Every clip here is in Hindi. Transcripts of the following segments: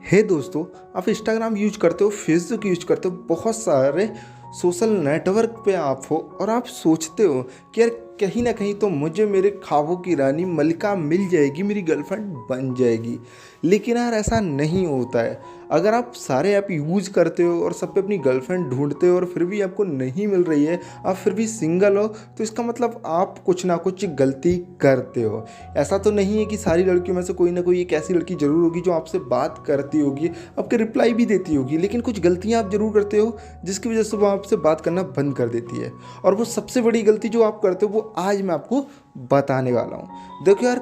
हे दोस्तों, आप इंस्टाग्राम यूज करते हो, फेसबुक यूज करते हो, बहुत सारे सोशल नेटवर्क पे आप हो और आप सोचते हो कि यार कहीं ना कहीं तो मुझे मेरे ख्वाबों की रानी मलिका मिल जाएगी, मेरी गर्लफ्रेंड बन जाएगी। लेकिन यार ऐसा नहीं होता है। अगर आप सारे ऐप यूज करते हो और सब पे अपनी गर्लफ्रेंड ढूंढते हो और फिर भी आपको नहीं मिल रही है, आप फिर भी सिंगल हो, तो इसका मतलब आप कुछ ना कुछ गलती करते हो। ऐसा तो नहीं है कि सारी लड़कियों में से कोई ना कोई एक ऐसी लड़की जरूर होगी जो आपसे बात करती होगी, आपके रिप्लाई भी देती होगी, लेकिन कुछ गलतियां आप जरूर करते हो जिसकी वजह से वो आपसे बात करना बंद कर देती है। और वो सबसे बड़ी गलती जो आप करते हो वो आज मैं आपको बताने वाला हूँ। देखो यार,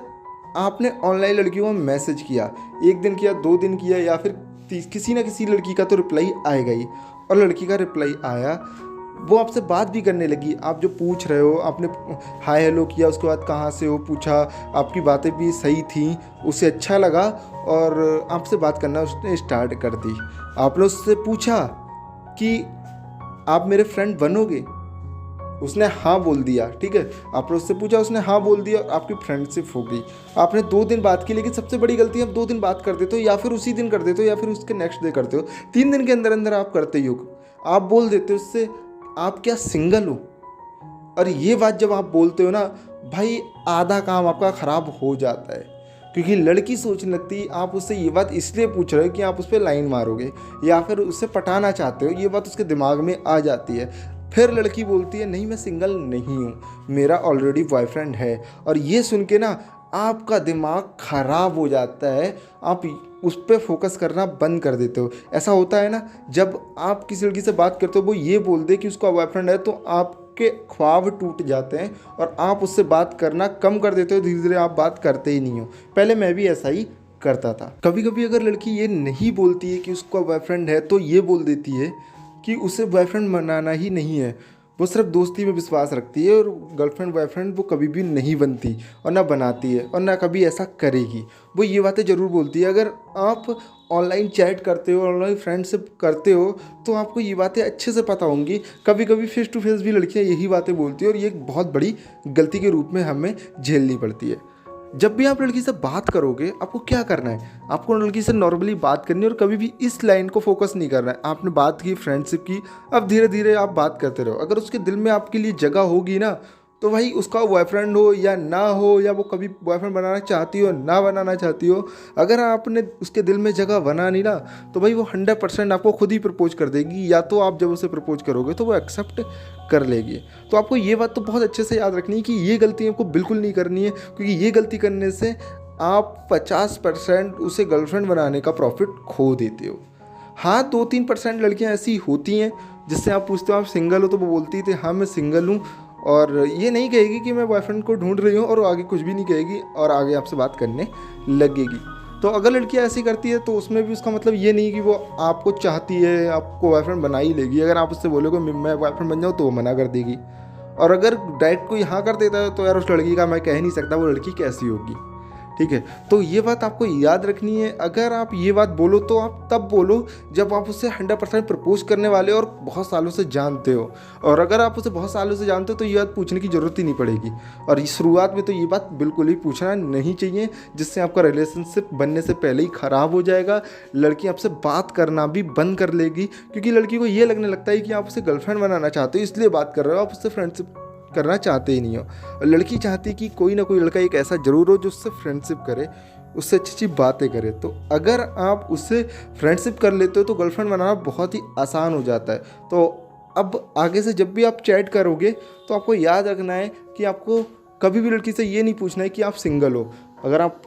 आपने ऑनलाइन लड़कियों को मैसेज किया, एक दिन किया, 2 दिन किया, या फिर किसी ना किसी लड़की का तो रिप्लाई आएगा ही। और लड़की का रिप्लाई आया, वो आपसे बात भी करने लगी, आप जो पूछ रहे हो, आपने हाय हेलो किया, उसके बाद कहाँ से हो पूछा, आपकी बातें भी सही थी, उसे अच्छा लगा और आपसे बात करना उसने स्टार्ट कर दी। आपने उससे पूछा कि आप मेरे फ्रेंड बनोगे, उसने हाँ बोल दिया, ठीक है। आपने उससे पूछा, उसने हाँ बोल दिया, आपकी फ्रेंडशिप हो गई। आपने 2 दिन बात की, लेकिन सबसे बड़ी गलती आप 2 दिन बात कर देते हो, या फिर उसी दिन कर देते हो, या फिर उसके नेक्स्ट डे करते हो। 3 दिन के अंदर अंदर आप करते ही हो, आप बोल देते हो उससे आप क्या सिंगल हो। और ये बात जब आप बोलते हो ना भाई, आधा काम आपका ख़राब हो जाता है। क्योंकि लड़की सोचने लगती आप उससे ये बात इसलिए पूछ रहे हो कि आप उस पर लाइन मारोगे या फिर उससे पटाना चाहते हो, ये बात उसके दिमाग में आ जाती है। फिर लड़की बोलती है नहीं मैं सिंगल नहीं हूँ, मेरा ऑलरेडी बॉयफ्रेंड है। और ये सुन के ना आपका दिमाग ख़राब हो जाता है, आप उस पर फोकस करना बंद कर देते हो। ऐसा होता है ना, जब आप किसी लड़की से बात करते हो वो ये बोल दे कि उसका बॉयफ्रेंड है, तो आपके ख्वाब टूट जाते हैं और आप उससे बात करना कम कर देते हो, धीरे धीरे आप बात करते ही नहीं हो। पहले मैं भी ऐसा ही करता था। कभी कभी अगर लड़की ये नहीं बोलती है कि उसका बॉयफ्रेंड है, तो ये बोल देती है कि उसे बॉयफ्रेंड बनाना ही नहीं है, वो सिर्फ दोस्ती में विश्वास रखती है और गर्लफ्रेंड बॉयफ्रेंड वो कभी भी नहीं बनती और ना बनाती है और ना कभी ऐसा करेगी। वो ये बातें ज़रूर बोलती है। अगर आप ऑनलाइन चैट करते हो, ऑनलाइन फ्रेंडशिप करते हो, तो आपको ये बातें अच्छे से पता होंगी। कभी कभी फेस टू फेस भी लड़कियां यही बातें बोलती है और ये एक बहुत बड़ी गलती के रूप में हमें झेलनी पड़ती है। जब भी आप लड़की से बात करोगे, आपको क्या करना है, आपको लड़की से नॉर्मली बात करनी है और कभी भी इस लाइन को फोकस नहीं करना है। आपने बात की, फ्रेंडशिप की, अब धीरे धीरे आप बात करते रहो। अगर उसके दिल में आपके लिए जगह होगी ना, तो भाई उसका बॉयफ्रेंड हो या ना हो, या वो कभी बॉयफ्रेंड बनाना चाहती हो ना बनाना चाहती हो, अगर आपने उसके दिल में जगह बना नहीं ना, तो भाई वो 100% आपको खुद ही प्रपोज कर देगी, या तो आप जब उसे प्रपोज करोगे तो वो एक्सेप्ट कर लेगी। तो आपको ये बात तो बहुत अच्छे से याद रखनी है कि ये गलती आपको बिल्कुल नहीं करनी है, क्योंकि ये गलती करने से आप 50% उसे गर्लफ्रेंड बनाने का प्रॉफिट खो देते हो। हाँ, 2-3% लड़कियां ऐसी होती हैं जिससे आप पूछते हो आप सिंगल हो, तो वो बोलती थी हाँ मैं सिंगल हूँ, और ये नहीं कहेगी कि मैं बॉयफ्रेंड को ढूंढ रही हूँ, और आगे कुछ भी नहीं कहेगी और आगे आपसे बात करने लगेगी। तो अगर लड़कियाँ ऐसी करती है तो उसमें भी उसका मतलब ये नहीं कि वो आपको चाहती है, आपको बॉयफ्रेंड बना ही लेगी। अगर आप उससे बोलोगे मैं बॉयफ्रेंड बन जाऊँ, तो वो मना कर देगी। और अगर डायरेक्ट कोई हाँ कर देता है, तो यार उस लड़की का मैं कह नहीं सकता वो लड़की कैसी होगी, ठीक है। तो ये बात आपको याद रखनी है। अगर आप ये बात बोलो तो आप तब बोलो जब आप उससे 100% प्रपोज करने वाले हो और बहुत सालों से जानते हो। और अगर आप उसे बहुत सालों से जानते हो तो ये बात पूछने की ज़रूरत ही नहीं पड़ेगी। और शुरुआत में तो ये बात बिल्कुल ही पूछना नहीं चाहिए, जिससे आपका रिलेशनशिप बनने से पहले ही ख़राब हो जाएगा। लड़की आपसे बात करना भी बंद कर लेगी, क्योंकि लड़की को ये लगने लगता है कि आप उसे गर्लफ्रेंड बनाना चाहते हो, इसलिए बात कर रहे हो, आप उससे फ्रेंडशिप करना चाहते ही नहीं हो। लड़की चाहती है कि कोई ना कोई लड़का एक ऐसा जरूर हो जो उससे फ्रेंडशिप करे, उससे अच्छी अच्छी बातें करे। तो अगर आप उससे फ्रेंडशिप कर लेते हो तो गर्लफ्रेंड बनाना बहुत ही आसान हो जाता है। तो अब आगे से जब भी आप चैट करोगे तो आपको याद रखना है कि आपको कभी भी लड़की से ये नहीं पूछना है कि आप सिंगल हो। अगर आप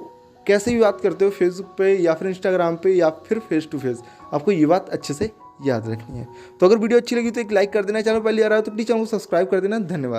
कैसे भी बात करते हो, फेसबुक पे या फिर इंस्टाग्राम पे या फिर फेस टू फेस, आपको ये बात अच्छे से याद रखनी है। तो अगर वीडियो अच्छी लगी तो एक लाइक कर देना, चैनल पहले आ रहा है तो प्लीज़ चैनल को सब्सक्राइब कर देना। धन्यवाद।